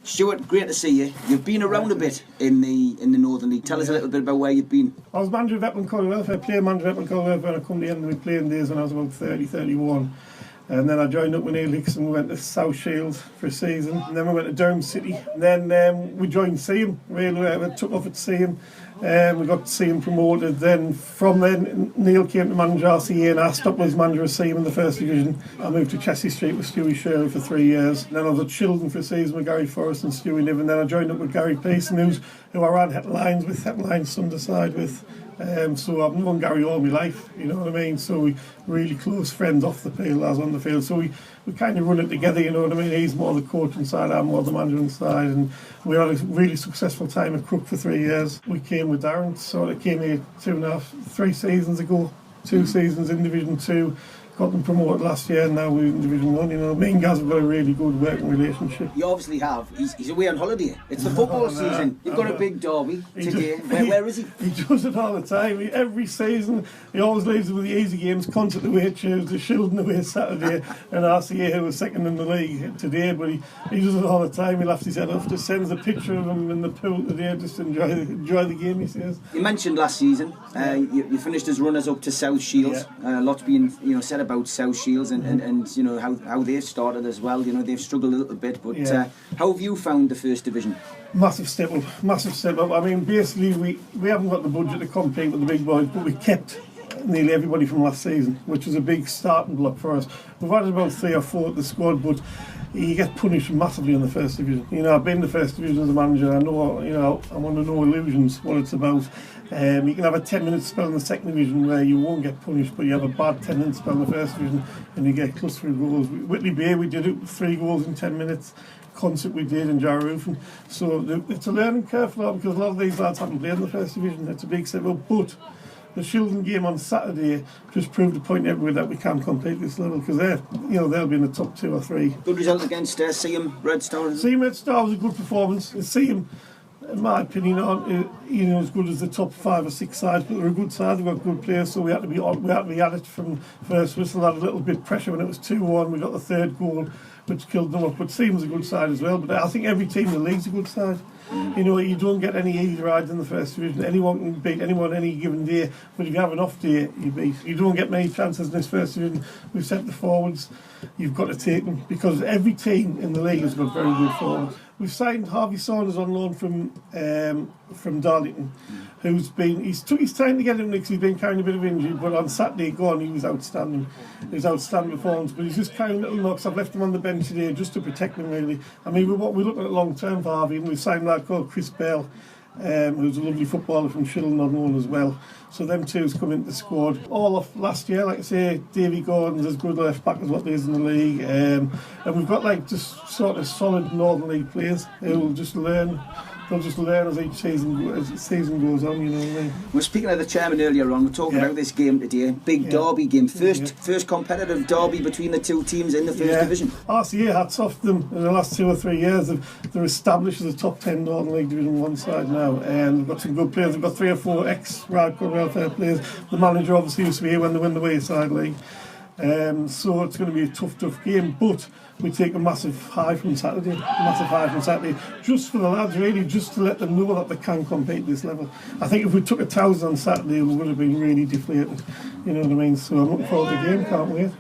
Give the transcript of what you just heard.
Stuart, great to see you. You've been around a bit in the Northern League. Tell us a little bit about where you've been. I was manager of Epplin College Welfare, player manager of Epplin College Welfare, and I come to the end of my playing days when I was about 30, 31. And then I joined up with Neil Hicks and we went to South Shields for a season. And then we went to Durham City. And then we joined Seaham, really. We took off at Seaham. We got Seaham promoted. Then from then, Neil came to manage RCA and I stopped as manager of Seaham in the first division. I moved to Chessie Street with Stewie Shirley for 3 years. And then I was at Chilton for a season with Gary Forrest and Stewie Niven. And then I joined up with Gary Pearson, who I ran Headlines with, Headlines Sunderside with. So I've known Gary all my life, you know what I mean? So we really close friends off the field as on the field. So we kind of run it together, you know what I mean? He's more the coaching side, I'm more the management side. And we had a really successful time at Crook for 3 years. We came with Darren, so it came here 3 seasons ago, 2 seasons in Division 2. Got them promoted last year and now we're in Division 1, you know. Me and Gaz have got a really good working relationship. You obviously have. He's away on holiday. It's the football season. You've got a big derby today. Where is he? He does it all the time. Every season, he always leaves with the easy games. Concert away Tuesday, Shildon away Saturday, and RCA, who was second in the league today. But he does it all the time. He laughs his head off. Just sends a picture of him in the pool today. Just enjoy the game, he says. You mentioned last season, you finished as runners up to South Shields. Lots being said about South Shields and you know how they've started as well. You know, they've struggled a little bit, but how have you found the first division? Massive step up. I mean, basically we haven't got the budget to compete with the big boys, but we kept nearly everybody from last season, which was a big starting block for us. We've had about 3 or 4 at the squad, but you get punished massively in the first division. You know, I've been in the first division as a manager. I know, you know, I'm under no illusions what it's about. You can have a 10-minute spell in the second division where you won't get punished, but you have a bad 10-minute spell in the first division and you get cluster of goals. Whitley Bay, we did it 3 goals in 10 minutes. Concert we did in Jarroofing. So it's a learning curve for them because a lot of these lads haven't played in the first division. It's a big step up, but the Shildon game on Saturday just proved the point everywhere that we can compete this level because they'll be in the top 2 or 3. Good result against Seaham Red Star. Seaham Red Star was a good performance. Seaham, in my opinion, aren't as good as the top 5 or 6 sides, but they're a good side. They've got good players, so we had to be at it from first whistle. Had a little bit of pressure when it was 2-1. We got the 3rd goal, which killed them off. But Seaham's a good side as well. But I think every team in the league's a good side. You know, you don't get any easy rides in the first division. Anyone can beat anyone any given day, but if you have an off day, you beat. You don't get many chances in this first division. We've sent the forwards. You've got to take them because every team in the league has got very good forwards. We've signed Harvey Saunders on loan from Darlington, he's took his time to get him because he's been carrying a bit of injury, but on Saturday gone he was outstanding. He was outstanding performance, but he's just carrying little knocks. I've left him on the bench today just to protect him really. I mean, we're looking at long term for Harvey, and we've signed a lad called Chris Bell, who's a lovely footballer from Shildon on loan as well. So them two's come into the squad. All of last year, like I say, Davy Gordon's as good left back as what there is in the league. And we've got just sort of solid Northern League players who will just learn. They'll just learn as each season goes on, you know what I mean? We're speaking of the chairman earlier on, we're talking about this game today. Big derby game. First competitive derby between the 2 teams in the first division. RCA, hats off them in the last 2 or 3 years. They're established as a top 10 Northern League Division 1 side now. And they've got some good players. They've got 3 or 4 ex-Ryhope Welfare players. The manager obviously used to be here when they win the Wayside League. So it's going to be a tough game, but we take a massive high from Saturday, just for the lads really, just to let them know that they can compete at this level. I think if we took 1,000 on Saturday, we would have been really deflated, you know what I mean? So I'm looking forward to the game, can't wait.